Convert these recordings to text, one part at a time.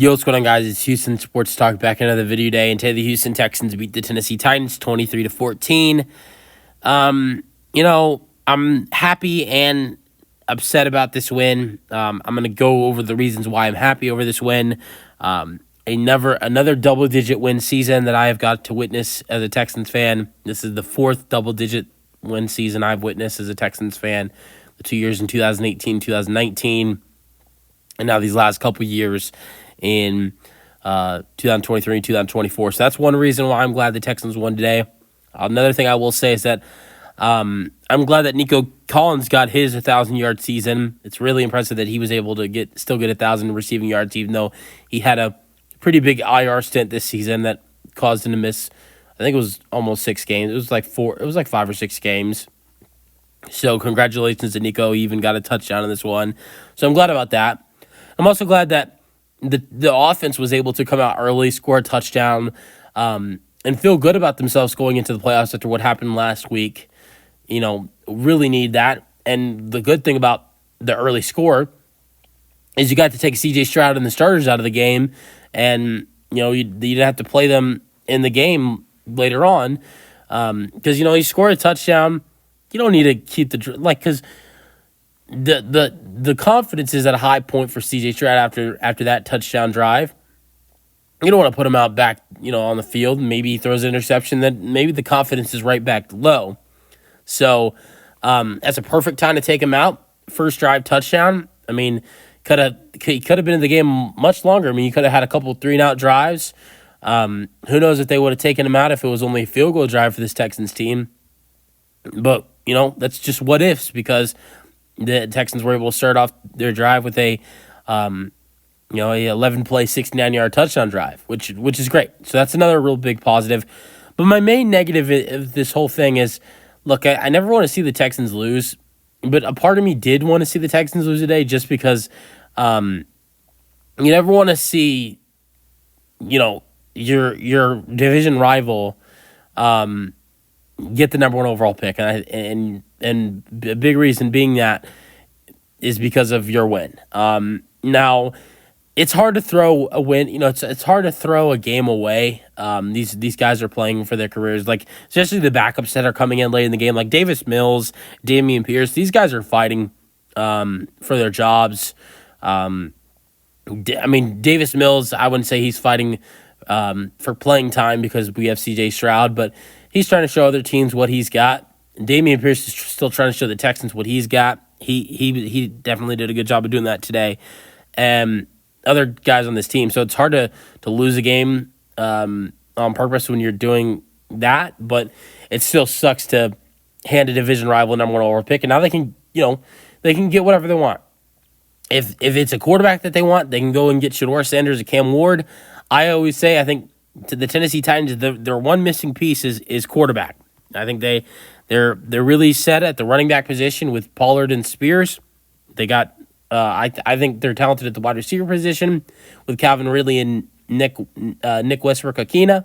Yo, what's going on, guys? It's Houston Sports Talk back another video day, and today the Houston Texans beat the Tennessee Titans 23-14. I'm happy and upset about this win. I'm going to go over the reasons why I'm happy over this win. Another double-digit win season that I have got to witness as a Texans fan. This is the fourth double-digit win season I've witnessed as a Texans fan. The 2 years in 2018, 2019, and now these last couple years in 2023 and 2024. So that's one reason why I'm glad the Texans won today. Another thing I will say is that I'm glad that Nico Collins got his 1,000-yard season. It's really impressive that he was able to still get 1,000 receiving yards, even though he had a pretty big IR stint this season that caused him to miss. I think it was almost 6 games. It was like 5 or 6 games. So congratulations to Nico. He even got a touchdown in this one. So I'm glad about that. I'm also glad that the offense was able to come out early, score a touchdown, and feel good about themselves going into the playoffs after what happened last week. Really need that. And the good thing about the early score is you got to take C.J. Stroud and the starters out of the game, and you didn't have to play them in the game later on because he scored a touchdown. You don't need to keep because the confidence is at a high point for C.J. Stroud after that touchdown drive. You don't want to put him out back, on the field. Maybe he throws an interception. Then maybe the confidence is right back low. So that's a perfect time to take him out. First drive touchdown. I mean, he could have been in the game much longer. I mean, you could have had a couple 3-and-out drives. Who knows if they would have taken him out if it was only a field goal drive for this Texans team. But that's just what ifs, because the Texans were able to start off their drive with a 11-play, 69-yard touchdown drive, which is great. So that's another real big positive. But my main negative of this whole thing is, look, I never want to see the Texans lose, but a part of me did want to see the Texans lose today, just because you never want to see, your division rival get the number 1 overall pick, and a big reason being that is because of your win. Now, it's hard to throw a win. It's hard to throw a game away. These guys are playing for their careers, especially the backups that are coming in late in the game, like Davis Mills, Dameon Pierce. These guys are fighting for their jobs. Davis Mills, I wouldn't say he's fighting for playing time because we have C.J. Stroud, but he's trying to show other teams what he's got. Dameon Pierce is still trying to show the Texans what he's got. He definitely did a good job of doing that today. And other guys on this team. So it's hard to lose a game on purpose when you're doing that, but it still sucks to hand a division rival number 1 overall pick. And now they can get whatever they want. If it's a quarterback that they want, they can go and get Shedeur Sanders or Cam Ward. I always say, I think to the Tennessee Titans, their one missing piece is quarterback. I think they're really set at the running back position with Pollard and Spears. They got I think they're talented at the wide receiver position with Calvin Ridley and Nick Westbrook-Akina.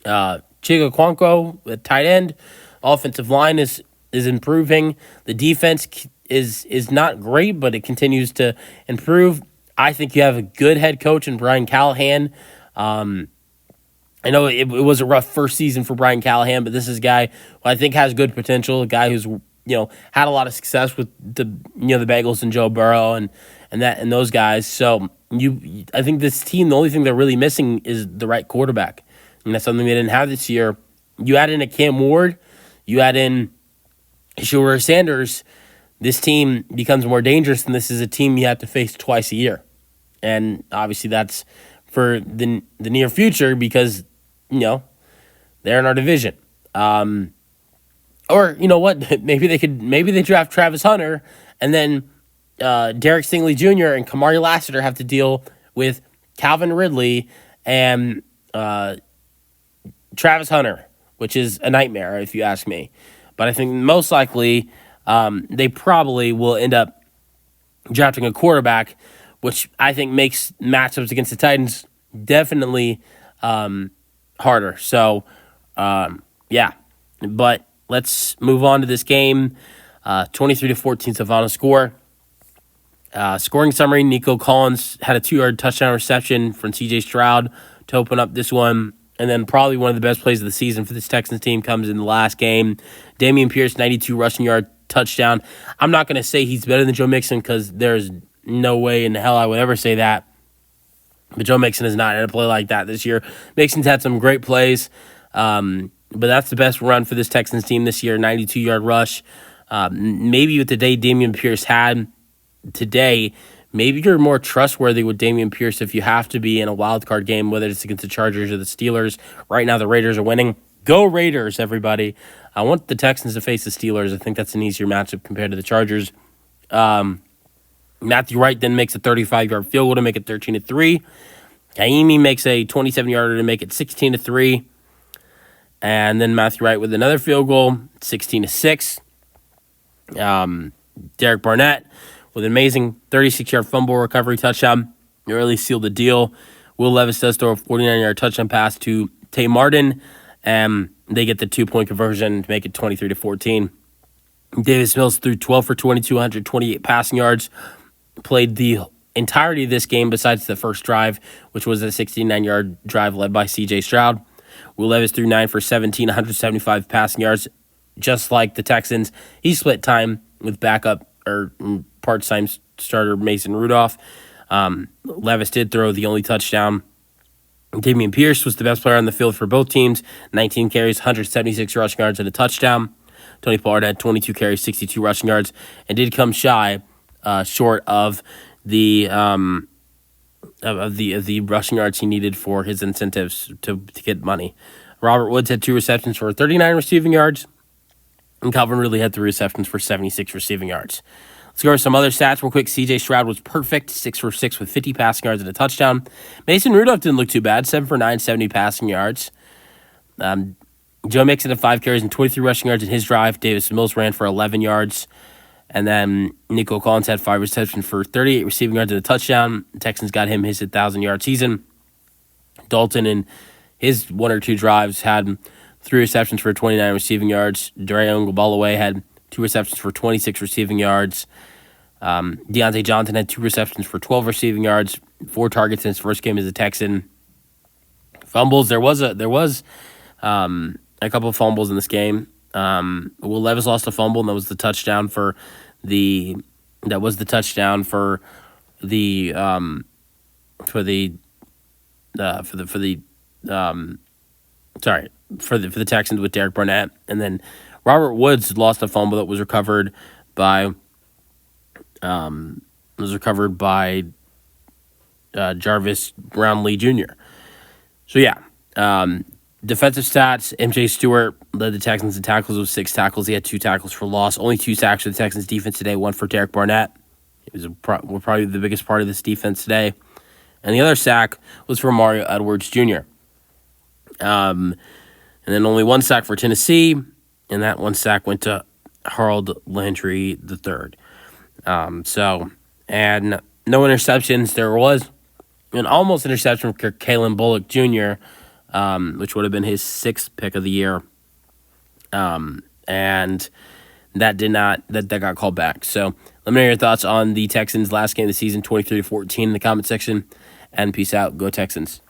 Chiga Kwanko at tight end. Offensive line is improving. The defense is not great, but it continues to improve. I think you have a good head coach in Brian Callahan. I know it was a rough first season for Brian Callahan, but this is a guy who I think has good potential, a guy who's had a lot of success with the Bengals and Joe Burrow and those guys. So I think this team, the only thing they're really missing is the right quarterback, and that's something they didn't have this year. You add in a Cam Ward, you add in Shedeur Sanders, this team becomes more dangerous, and this is a team you have to face twice a year, and obviously that's for the near future because they're in our division. Or you know what? Maybe they draft Travis Hunter, and then Derek Stingley Jr. and Kamari Lassiter have to deal with Calvin Ridley and Travis Hunter, which is a nightmare if you ask me. But I think most likely they probably will end up drafting a quarterback, which I think makes matchups against the Titans definitely harder. So yeah, but let's move on to this game. 23-14 is the final score. Scoring summary, Nico Collins had a 2-yard touchdown reception from C.J. Stroud to open up this one. And then probably one of the best plays of the season for this Texans team comes in the last game. Dameon Pierce, 92 rushing yard touchdown. I'm not going to say he's better than Joe Mixon because there's no way in hell I would ever say that. But Joe Mixon has not had a play like that this year. Mixon's had some great plays, but that's the best run for this Texans team this year, 92-yard rush. Maybe with the day Dameon Pierce had today, maybe you're more trustworthy with Dameon Pierce if you have to be in a wild card game, whether it's against the Chargers or the Steelers. Right now, the Raiders are winning. Go Raiders, everybody. I want the Texans to face the Steelers. I think that's an easier matchup compared to the Chargers. Matthew Wright then makes a 35-yard field goal to make it 13-3. Kaimi makes a 27-yarder to make it 16-3. And then Matthew Wright with another field goal, 16-6. Derek Barnett with an amazing 36-yard fumble recovery touchdown. It really sealed the deal. Will Levis does throw a 49-yard touchdown pass to Tay Martin, and they get the 2-point conversion to make it 23-14. Davis Mills threw 12 for 22, 128 passing yards, played the entirety of this game besides the first drive, which was a 69-yard drive led by C.J. Stroud. Will Levis threw 9 for 17, 175 passing yards, just like the Texans. He split time with backup or part-time starter Mason Rudolph. Levis did throw the only touchdown. Dameon Pierce was the best player on the field for both teams. 19 carries, 176 rushing yards, and a touchdown. Tony Pollard had 22 carries, 62 rushing yards, and did come short of the rushing yards he needed for his incentives to get money. Robert Woods had 2 receptions for 39 receiving yards, and Calvin Ridley had 3 receptions for 76 receiving yards. Let's go over some other stats real quick. C.J. Stroud was perfect, 6 for 6 with 50 passing yards and a touchdown. Mason Rudolph didn't look too bad, 7 for 9, 70 passing yards. Joe Mixon had 5 carries and 23 rushing yards in his drive. Davis Mills ran for 11 yards. And then Nico Collins had 5 receptions for 38 receiving yards and a touchdown. The Texans got him his 1,000-yard season. Dalton in his 1 or 2 drives had 3 receptions for 29 receiving yards. Darion Gabalaway had 2 receptions for 26 receiving yards. Deontay Johnson had 2 receptions for 12 receiving yards, 4 targets in his first game as a Texan. Fumbles, there was a couple of fumbles in this game. Will Levis lost a fumble, and that was the touchdown for the Texans with Derek Barnett, and then Robert Woods lost a fumble that was recovered by Jarvis Brownlee Jr. So yeah, defensive stats: MJ Stewart led the Texans in tackles with 6 tackles. He had 2 tackles for loss. Only 2 sacks for the Texans defense today. 1 for Derek Barnett. It was probably the biggest part of this defense today. And the other sack was for Mario Edwards Jr. And then only 1 sack for Tennessee, and that 1 sack went to Harold Landry III. And no interceptions. There was an almost interception for Kalen Bullock Jr., which would have been his 6th pick of the year. And that got called back. So let me know your thoughts on the Texans' last game of the season, 23-14, in the comment section. And peace out. Go Texans.